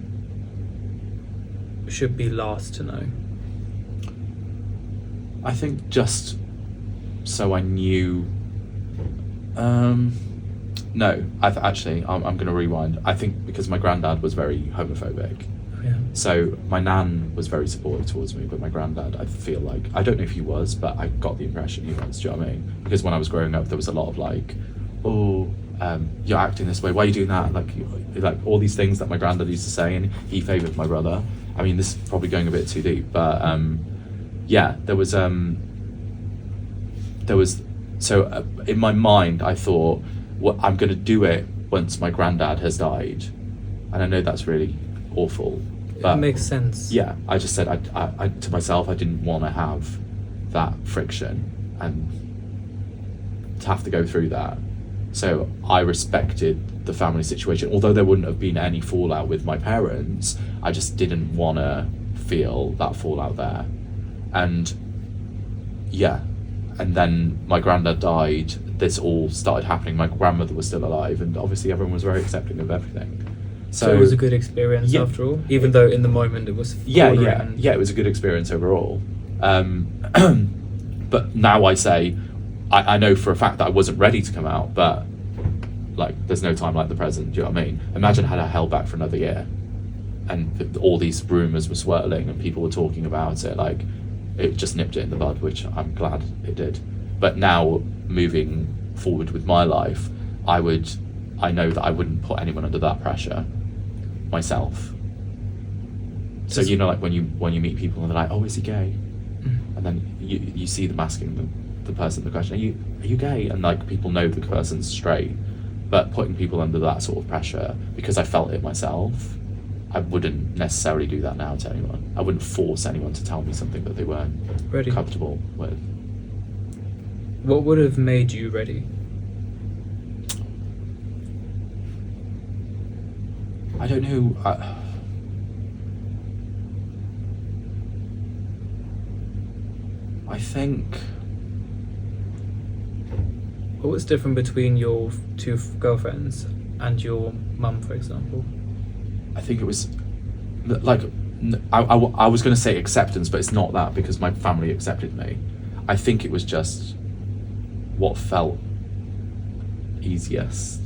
should be last to know? I think just so I knew. No, I'm going to rewind. I think because my granddad was very homophobic. Yeah. So my nan was very supportive towards me, but my granddad, I feel like, I don't know if he was, but I got the impression he was. Do you know what I mean? Because when I was growing up, there was a lot of like, you're acting this way. Why are you doing that? Like all these things that my granddad used to say, and he favoured my brother. I mean, this is probably going a bit too deep, but there was. So in my mind, I thought, well, I'm going to do it once my granddad has died, and I know that's really awful. But it makes sense. Yeah, I just said I to myself, I didn't want to have that friction and to have to go through that. So I respected the family situation, although there wouldn't have been any fallout with my parents. I just didn't want to feel that fallout there, and then my granddad died. This all started happening. My grandmother was still alive, and obviously everyone was very accepting of everything. So it was a good experience after all, even though in the moment it was it was a good experience overall. But now I say, I know for a fact that I wasn't ready to come out, but like, there's no time like the present. Do you know what I mean? Imagine had I held back for another year, and all these rumours were swirling, and people were talking about it. Like, it just nipped it in the bud, which I'm glad it did. But now, moving forward with my life, I know that I wouldn't put anyone under that pressure myself. So like when you meet people and they're like, "Oh, is he gay?" And then you see them asking the person the question, "Are you gay?" And like, people know the person's straight, but putting people under that sort of pressure, because I felt it myself, I wouldn't necessarily do that now to anyone. I wouldn't force anyone to tell me something that they weren't ready, comfortable with. What would have made you ready? I don't know. I think. What was different between your two girlfriends and your mum, for example? I think it was like, I was going to say acceptance, but it's not that, because my family accepted me. I think it was just what felt easiest,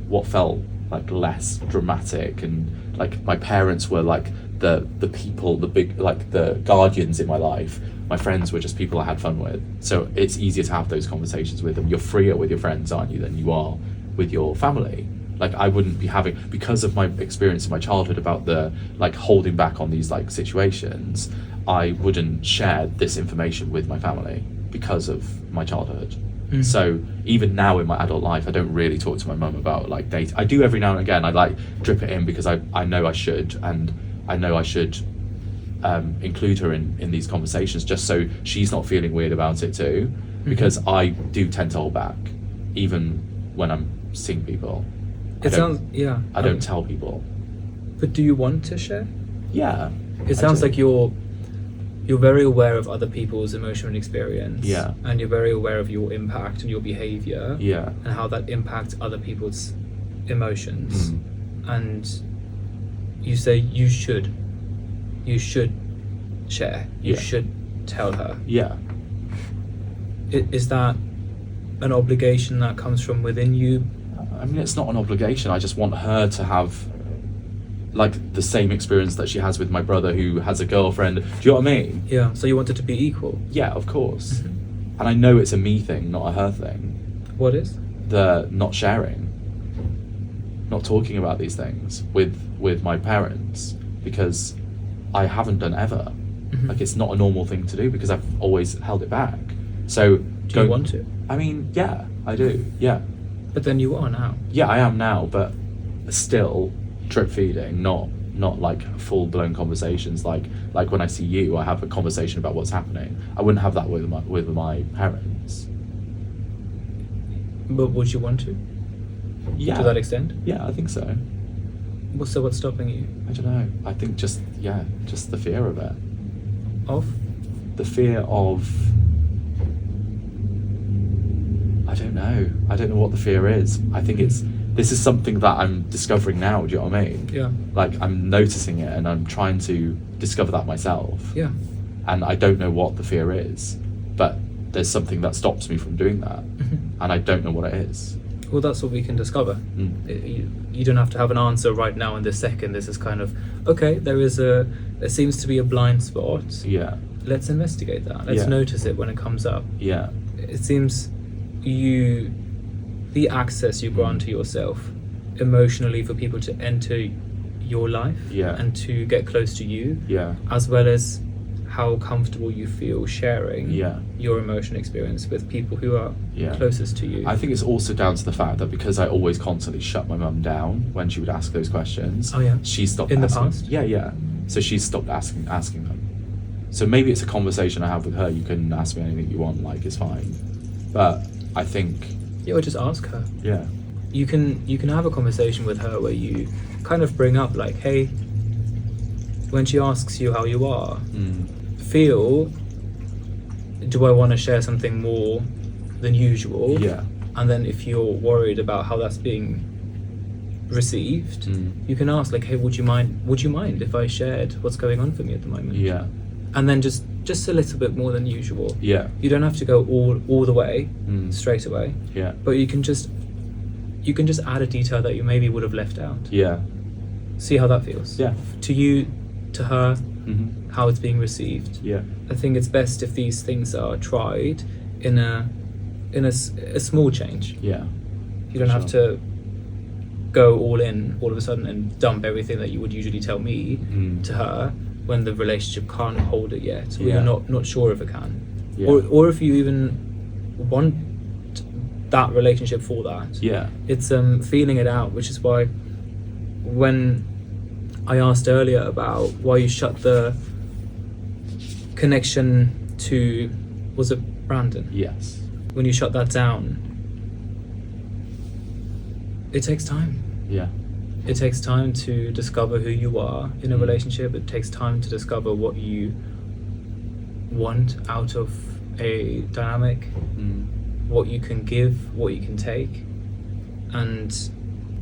what felt like less dramatic, and like, my parents were like the people, the big, like, the guardians in my life. My friends were just people I had fun with, so it's easier to have those conversations with them. You're freer with your friends, aren't you, than you are with your family. Like, I wouldn't be having, because of my experience in my childhood about the, like, holding back on these, like, situations, I wouldn't share this information with my family because of my childhood. So even now in my adult life, I don't really talk to my mum about like dating. I do every now and again. I like drip it in because I know I should, and I know I should include her in these conversations just so she's not feeling weird about it too. Because I do tend to hold back, even when I'm seeing people. I don't tell people. But do you want to share? Yeah. It sounds like you're very aware of other people's emotional experience. Yeah. And you're very aware of your impact and your behavior. Yeah. And how that impacts other people's emotions. And you say you should share. You should tell her. Yeah. Is that an obligation that comes from within you? I mean, it's not an obligation. I just want her to have like the same experience that she has with my brother who has a girlfriend. Do you know what I mean? Yeah, so you want it to be equal? Yeah, of course. And I know it's a me thing, not a her thing. What is? The not sharing, not talking about these things with my parents, because I haven't done ever. Like, it's not a normal thing to do because I've always held it back. So do you want to? I mean, yeah, I do. Yeah. But then you are now. Yeah, I am now, but still drip feeding, not like full blown conversations. Like when I see you, I have a conversation about what's happening. I wouldn't have that with my parents. But would you want to? Yeah. To that extent? Yeah, I think so. So what's stopping you? I don't know. I think just the fear of it. Of? The fear of... I don't know. I don't know what the fear is. I think this is something that I'm discovering now, do you know what I mean? Yeah. Like, I'm noticing it and I'm trying to discover that myself. Yeah. And I don't know what the fear is, but there's something that stops me from doing that. And I don't know what it is. Well, that's what we can discover. You don't have to have an answer right now in this second. This is kind of, okay, there seems to be a blind spot. Yeah. Let's investigate that. Let's notice it when it comes up. Yeah. It seems the access you grant to yourself emotionally for people to enter your life and to get close to you, as well as how comfortable you feel sharing your emotional experience with people who are closest to you. I think it's also down to the fact that because I always constantly shut my mum down when she would ask those questions, she stopped in asking. the past. Yeah. So she's stopped asking them. So maybe it's a conversation I have with her. You can ask me anything you want, like, it's fine. But I think or just ask her. Yeah. You can have a conversation with her where you kind of bring up like, hey, when she asks you how you are, feel, do I want to share something more than usual? Yeah. And then if you're worried about how that's being received, you can ask like, hey, would you mind if I shared what's going on for me at the moment? Yeah. And then just a little bit more than usual. Yeah. You don't have to go all the way straight away. Yeah. But you can just add a detail that you maybe would have left out. Yeah. See how that feels. Yeah. To you, to her, how it's being received. Yeah. I think it's best if these things are tried in a small change. Yeah. You don't have to go all in all of a sudden and dump everything that you would usually tell me to her when the relationship can't hold it yet, or you're not sure if it can, or if you even want that relationship for that. Yeah. It's feeling it out, which is why when I asked earlier about why you shut the connection to, was it Brandon? Yes. When you shut that down, it takes time. Yeah. It takes time to discover who you are in a relationship. It takes time to discover what you want out of a dynamic, what you can give, what you can take. And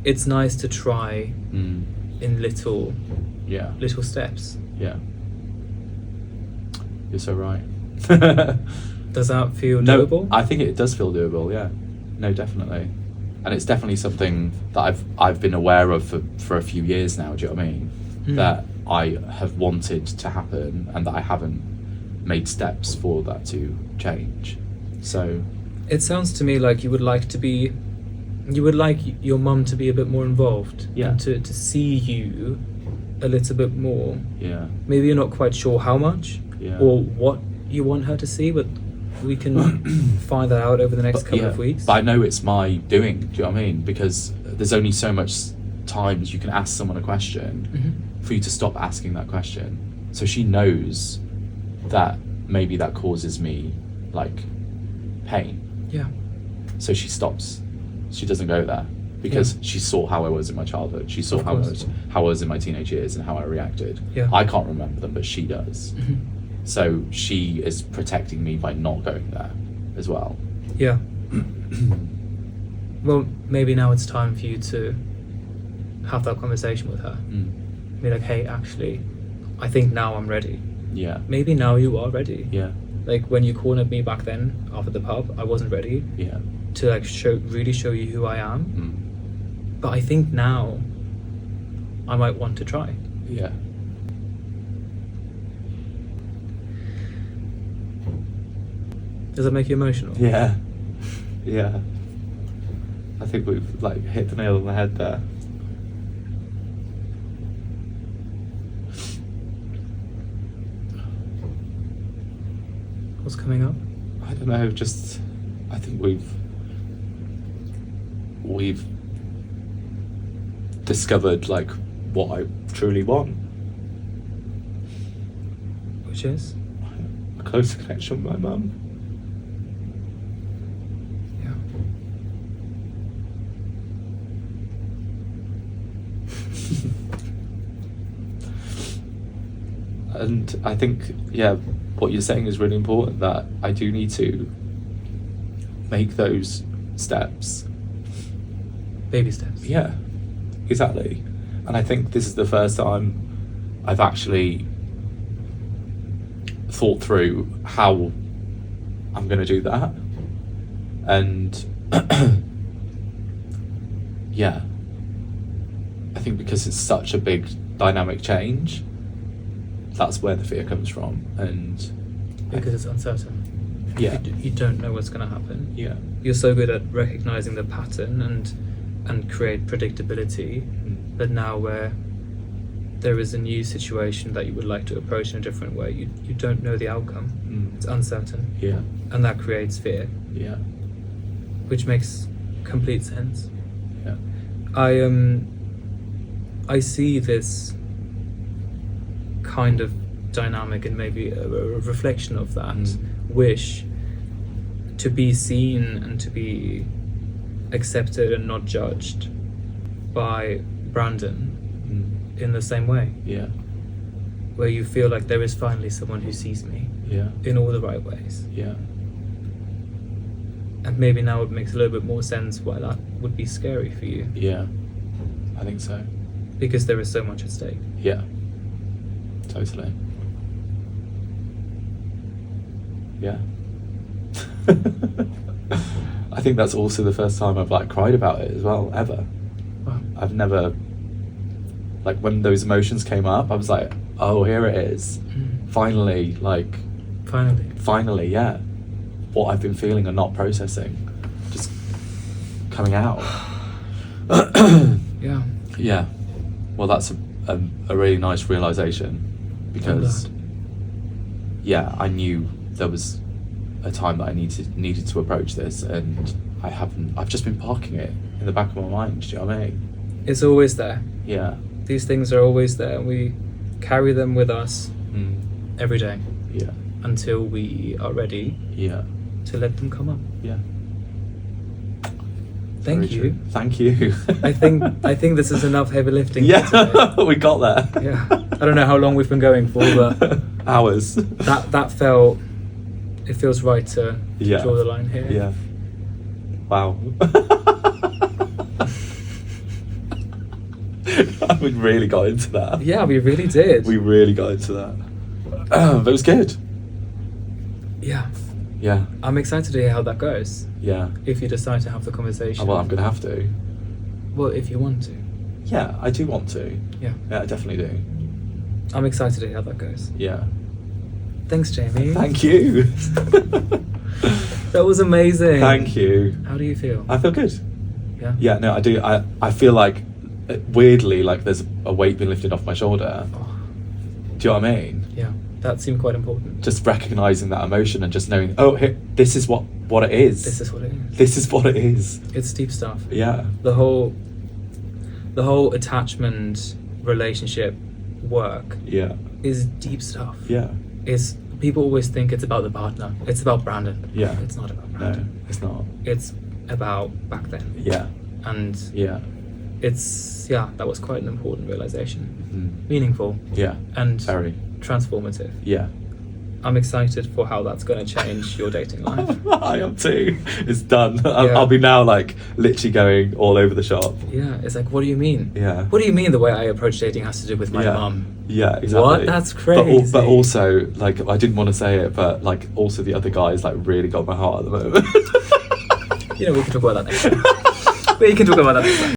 it's nice to try in little steps. Yeah. You're so right. Does that feel doable? I think it does feel doable, yeah. No, definitely. And it's definitely something that I've been aware of for a few years now, do you know what I mean? That I have wanted to happen and that I haven't made steps for that to change. So it sounds to me like you would like your mum to be a bit more involved. Yeah. And to see you a little bit more. Yeah. Maybe you're not quite sure how much or what you want her to see, but we can find that out over the next couple of weeks. But I know it's my doing. Do you know what I mean? Because there's only so much times you can ask someone a question for you to stop asking that question. So she knows that maybe that causes me like pain. Yeah. So she stops. She doesn't go there because she saw how I was in my childhood. She saw how I was in my teenage years and how I reacted. Yeah. I can't remember them, but she does. So she is protecting me by not going there as well. Yeah. Well, maybe now it's time for you to have that conversation with her. Be like, hey, actually, I think now I'm ready. Yeah. Maybe now you are ready. Yeah. Like when you cornered me back then after the pub, I wasn't ready Yeah. to like really show you who I am. But I think now I might want to try. Yeah. Does that make you emotional? Yeah. Yeah. I think we've like hit the nail on the head there. What's coming up? I don't know, just I think we've discovered like what I truly want. Which is? A closer connection with my mum. Yeah. And I think, yeah, what you're saying is really important, that I do need to make those steps. Baby steps. Yeah, exactly. And I think this is the first time I've actually thought through how I'm going to do that. And yeah, I think because it's such a big dynamic change, that's where the fear comes from. And Because it's uncertain. yeah, You don't know what's going to happen. yeah, You're so good at recognizing the pattern and create predictability, but now where there is a new situation that you would like to approach in a different way, you don't know the outcome. It's uncertain, yeah, and that creates fear, yeah, which makes complete sense. yeah, I see this kind of dynamic and maybe a reflection of that wish to be seen and to be accepted and not judged by Brandon in the same way, yeah, where you feel like there is finally someone who sees me yeah, in all the right ways. yeah, And maybe now it makes a little bit more sense why that would be scary for you, yeah, I think so. because there is so much at stake. Yeah, totally. Yeah. I think that's also the first time I've like cried about it as well, ever. Wow. I've never, like when those emotions came up, I was like, oh, here it is. Finally, like, Finally. yeah. What I've been feeling and not processing, just coming out. Yeah. Yeah. Well, that's a really nice realization, because yeah, I knew there was a time that I needed to approach this, and I've just been parking it in the back of my mind. Do you know what I mean? It's always there. Yeah. These things are always there. We carry them with us every day Yeah. until we are ready Yeah. to let them come up. Yeah. Thank Very you. true. Thank you. I think this is enough heavy lifting. For Yeah, today. we got there. Yeah. I don't know how long we've been going for, but Hours. that feels right to Yeah. draw the line here. Yeah. Wow. We really got into that. Yeah, we really did. We really got into that. But it was good. Yeah. Yeah. I'm excited to hear how that goes. Yeah. If you decide to have the conversation. Oh, well, I'm going to have to. Well, if you want to. Yeah, I do want to. Yeah. Yeah, I definitely do. I'm excited to hear how that goes. Yeah. Thanks, Jamie. Thank you. That was amazing. Thank you. How do you feel? I feel good. Yeah. Yeah, no, I do. I feel like, weirdly, like there's a weight being lifted off my shoulder. Oh, Do you know what I mean? yeah. That seemed quite important. Just recognizing that emotion and just knowing, oh, this is what it is. This is what it is. This is what it is. It's deep stuff. Yeah. The whole attachment relationship work Yeah. is deep stuff. Yeah. Is people always think it's about the partner. It's about Brandon. Yeah. It's not about No, Brandon. it's not. It's about back then. Yeah. And Yeah. that was quite an important realization. Mm. Meaningful Yeah. and Very. transformative. Yeah. I'm excited for how that's going to change your dating life. I am too. It's done. Yeah. I'll be now like literally going all over the shop. Yeah, it's like, what do you mean? Yeah. What do you mean the way I approach dating has to do with my Yeah. mum? Yeah, exactly. What? That's crazy. But also, like, I didn't want to say it, but like, also the other guys like really got my heart at the moment. You know, we can talk about that next time. We can talk about that next time.